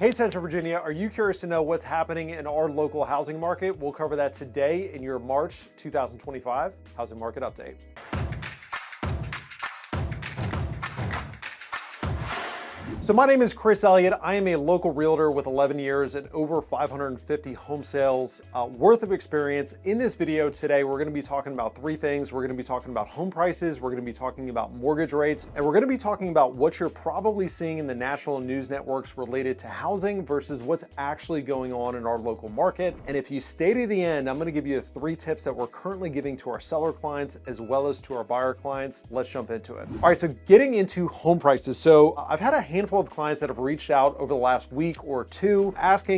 Hey Central Virginia, are you curious to know what's happening in our local housing market? We'll cover that today in your March 2025 Housing Market Update. So my name is Chris Elliott. I am a local realtor with 11 years and over 550 home sales worth of experience. In this video today, we're going to be talking about three things. We're going to be talking about home prices, we're going to be talking about mortgage rates, and we're going to be talking about what you're probably seeing in the national news networks related to housing versus what's actually going on in our local market. And if you stay to the end, I'm going to give you three tips that we're currently giving to our seller clients as well as to our buyer clients. Let's jump into it. All right, so getting into home prices. So I've had a handful of clients that have reached out over the last week or two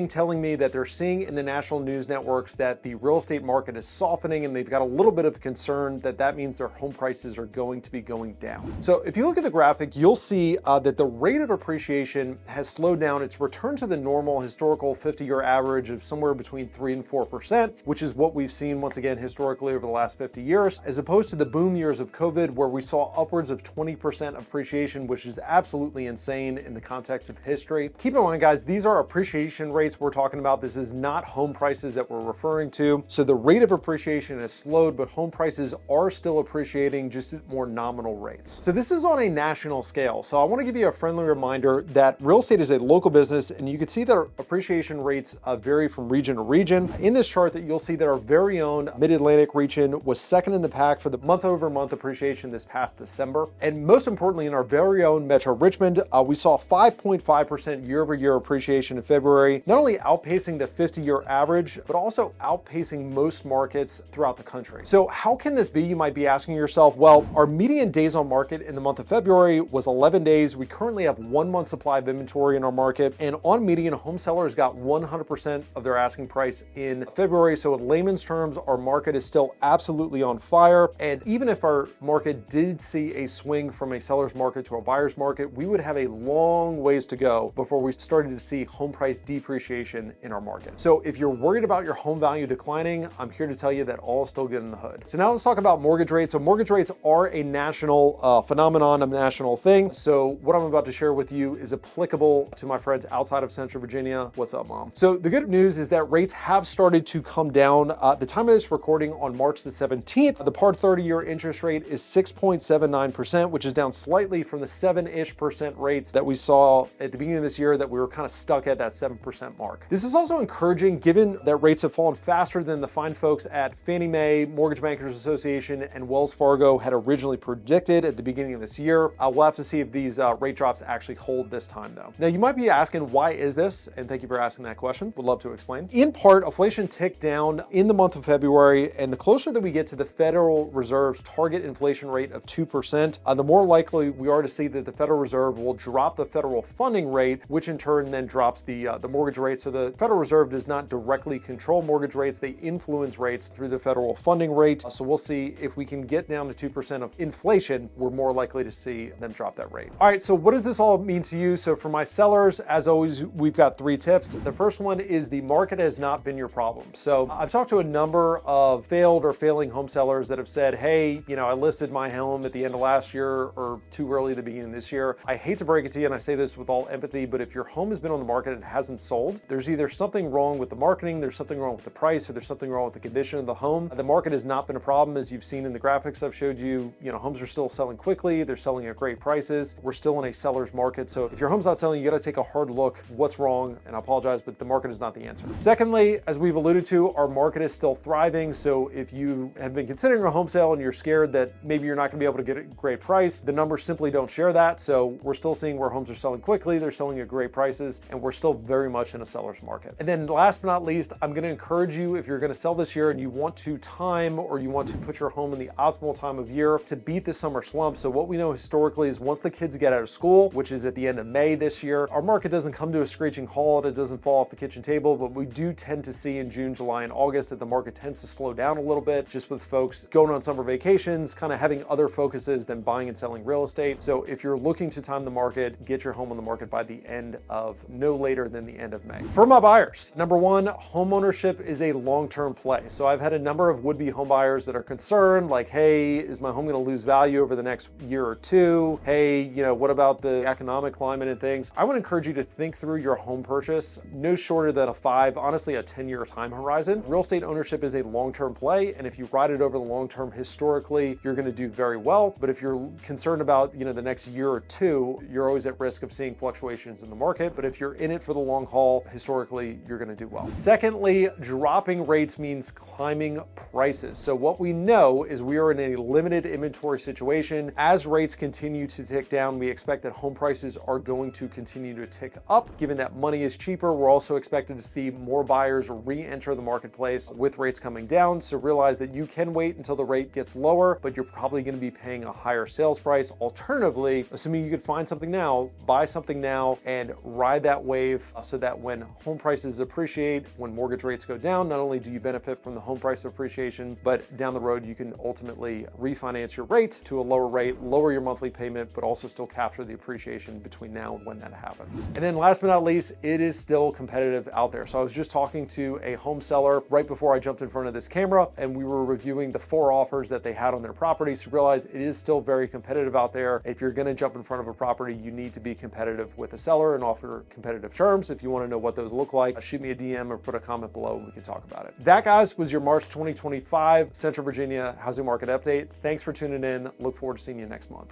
telling me that they're seeing in the national news networks that the real estate market is softening and they've got a little bit of concern that means their home prices are going to be going down. So if you look at the graphic, you'll see that the rate of appreciation has slowed down. It's returned to the normal historical 50-year average of somewhere between 3 and 4%, which is what we've seen once again historically over the last 50 years, as opposed to the boom years of COVID where we saw upwards of 20% appreciation, which is absolutely insane in the context of history. Keep in mind, guys, these are appreciation rates we're talking about. This is not home prices that we're referring to. So the rate of appreciation has slowed, but home prices are still appreciating just at more nominal rates. So this is on a national scale. So I want to give you a friendly reminder that real estate is a local business, and you can see that our appreciation rates vary from region to region. In this chart that you'll see that our very own Mid-Atlantic region was second in the pack for the month-over-month appreciation this past December. And most importantly, in our very own Metro Richmond, we saw 5.5% year-over-year appreciation in February, not only outpacing the 50-year average, but also outpacing most markets throughout the country. So how can this be? You might be asking yourself. Well, our median days on market in the month of February was 11 days. We currently have 1 month supply of inventory in our market, and on median, home sellers got 100% of their asking price in February. So in layman's terms, our market is still absolutely on fire. And even if our market did see a swing from a seller's market to a buyer's market, we would have a long ways to go before we started to see home price depreciation in our market. So if you're worried about your home value declining, I'm here to tell you that all is still good in the hood. So now let's talk about mortgage rates. So mortgage rates are a national phenomenon, a national thing. So what I'm about to share with you is applicable to my friends outside of Central Virginia. What's up, Mom? So the good news is that rates have started to come down. At the time of this recording on March the 17th, the par 30-year interest rate is 6.79%, which is down slightly from the 7-ish% rates that we saw at the beginning of this year that we were kind of stuck at that 7% mark. This is also encouraging given that rates have fallen faster than the fine folks at Fannie Mae, Mortgage Bankers Association, and Wells Fargo had originally predicted at the beginning of this year. We'll have to see if these rate drops actually hold this time though. Now you might be asking, why is this? And thank you for asking that question. Would love to explain. In part, inflation ticked down in the month of February, and the closer that we get to the Federal Reserve's target inflation rate of 2%, the more likely we are to see that the Federal Reserve will drop the federal funding rate, which in turn then drops the mortgage rate. So the Federal Reserve does not directly control mortgage rates. They influence rates through the federal funding rate. So we'll see if we can get down to 2% of inflation, we're more likely to see them drop that rate. All right, so what does this all mean to you? So for my sellers, as always, we've got three tips. The first one is the market has not been your problem. So I've talked to a number of failed or failing home sellers that have said, hey, I listed my home at the end of last year or too early at the beginning of this year. I hate to break it to you, and I say this with all empathy, but if your home has been on the market and hasn't sold, there's either something wrong with the marketing, there's something wrong with the price, or there's something wrong with the condition of the home. The market has not been a problem, as you've seen in the graphics I've showed you. Homes are still selling quickly, they're selling at great prices. We're still in a seller's market. So if your home's not selling, you got to take a hard look what's wrong, and I apologize, but the market is not the answer. Secondly, as we've alluded to, our market is still thriving. So if you have been considering a home sale and you're scared that maybe you're not going to be able to get a great price, the numbers simply don't share that. So we're still seeing where homes are selling quickly, they're selling at great prices, and we're still very much in a seller's market. And then last but not least, I'm going to encourage you, if you're going to sell this year and you want to time or you want to put your home in the optimal time of year to beat the summer slump. So what we know historically is once the kids get out of school, which is at the end of May this year, our market doesn't come to a screeching halt, it doesn't fall off the kitchen table, but we do tend to see in June, July, and August that the market tends to slow down a little bit, just with folks going on summer vacations, kind of having other focuses than buying and selling real estate. So if you're looking to time the market, get your home on the market by the end of no later than the end of May. For my buyers, number one, homeownership is a long-term play. So I've had a number of would-be home buyers that are concerned, like, hey, is my home going to lose value over the next year or two? Hey, what about the economic climate and things? I would encourage you to think through your home purchase no shorter than a 5, honestly a 10-year time horizon. Real estate ownership is a long-term play, and if you ride it over the long term, historically, you're going to do very well. But if you're concerned about the next year or two, you're always at risk of seeing fluctuations in the market. But if you're in it for the long haul, historically, you're going to do well. Secondly, dropping rates means climbing prices. So what we know is we are in a limited inventory situation. As rates continue to tick down, we expect that home prices are going to continue to tick up. Given that money is cheaper, we're also expected to see more buyers re-enter the marketplace with rates coming down. So realize that you can wait until the rate gets lower, but you're probably going to be paying a higher sales price. Alternatively, assuming you could find something now, buy something now and ride that wave so that when home prices appreciate, when mortgage rates go down, not only do you benefit from the home price appreciation, but down the road, you can ultimately refinance your rate to a lower rate, lower your monthly payment, but also still capture the appreciation between now and when that happens. And then last but not least, it is still competitive out there. So I was just talking to a home seller right before I jumped in front of this camera, and we were reviewing the 4 offers that they had on their properties to realize it is still very competitive out there. If you're going to jump in front of a property, you need to be competitive with the seller and offer competitive terms. If you want to know what those look like, shoot me a DM or put a comment below and we can talk about it. That, guys, was your March 2025 Central Virginia housing market update. Thanks for tuning in. Look forward to seeing you next month.